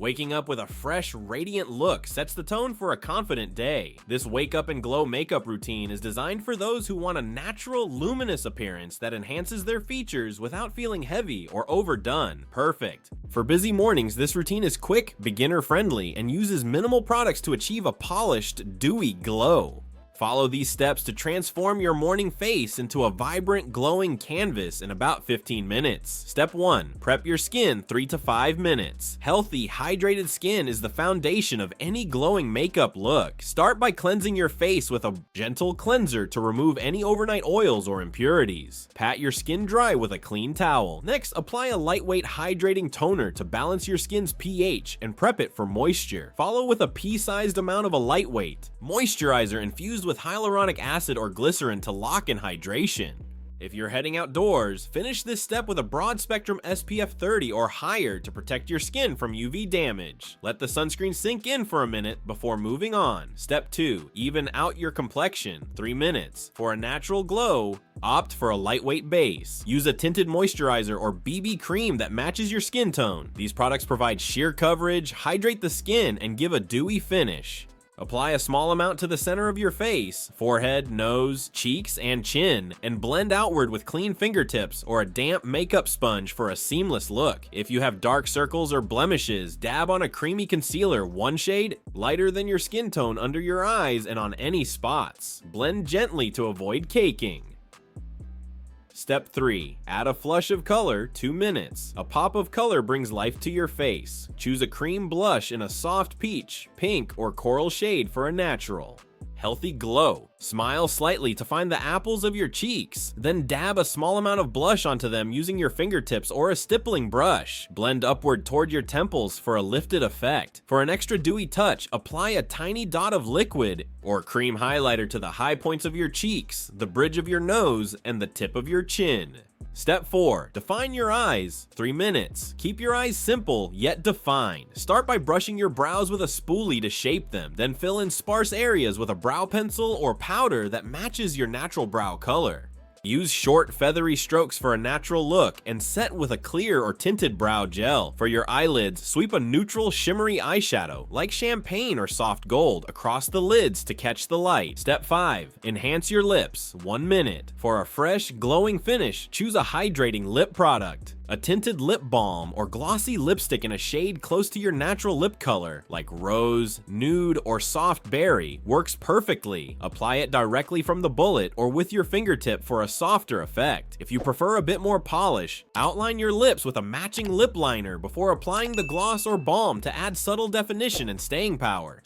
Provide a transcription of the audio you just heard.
Waking up with a fresh, radiant look sets the tone for a confident day. This wake up and glow makeup routine is designed for those who want a natural, luminous appearance that enhances their features without feeling heavy or overdone. Perfect. For busy mornings, this routine is quick, beginner-friendly, and uses minimal products to achieve a polished, dewy glow. Follow these steps to transform your morning face into a vibrant, glowing canvas in about 15 minutes. Step 1. Prep your skin 3 to 5 minutes. Healthy, hydrated skin is the foundation of any glowing makeup look. Start by cleansing your face with a gentle cleanser to remove any overnight oils or impurities. Pat your skin dry with a clean towel. Next, apply a lightweight hydrating toner to balance your skin's pH and prep it for moisture. Follow with a pea-sized amount of a lightweight moisturizer infused with hyaluronic acid or glycerin to lock in hydration. If you're heading outdoors, finish this step with a broad spectrum SPF 30 or higher to protect your skin from UV damage. Let the sunscreen sink in for a minute before moving on. Step 2. Even out your complexion, 3 minutes. For a natural glow, opt for a lightweight base. Use a tinted moisturizer or BB cream that matches your skin tone. These products provide sheer coverage, hydrate the skin, and give a dewy finish. Apply a small amount to the center of your face, forehead, nose, cheeks, and chin, and blend outward with clean fingertips or a damp makeup sponge for a seamless look. If you have dark circles or blemishes, dab on a creamy concealer 1 shade lighter than your skin tone under your eyes and on any spots. Blend gently to avoid caking. Step 3. Add a flush of color, 2 minutes. A pop of color brings life to your face. Choose a cream blush in a soft peach, pink, or coral shade for a natural, healthy glow. Smile slightly to find the apples of your cheeks. Then dab a small amount of blush onto them using your fingertips or a stippling brush. Blend upward toward your temples for a lifted effect. For an extra dewy touch, apply a tiny dot of liquid or cream highlighter to the high points of your cheeks, the bridge of your nose, and the tip of your chin. Step 4. Define your eyes, 3 minutes. Keep your eyes simple, yet defined. Start by brushing your brows with a spoolie to shape them, then fill in sparse areas with a brow pencil or powder that matches your natural brow color. Use short, feathery strokes for a natural look and set with a clear or tinted brow gel. For your eyelids, sweep a neutral, shimmery eyeshadow, like champagne or soft gold, across the lids to catch the light. Step 5. Enhance your lips, 1 minute. For a fresh, glowing finish, choose a hydrating lip product. A tinted lip balm or glossy lipstick in a shade close to your natural lip color, like rose, nude, or soft berry, works perfectly. Apply it directly from the bullet or with your fingertip for a softer effect. If you prefer a bit more polish, outline your lips with a matching lip liner before applying the gloss or balm to add subtle definition and staying power.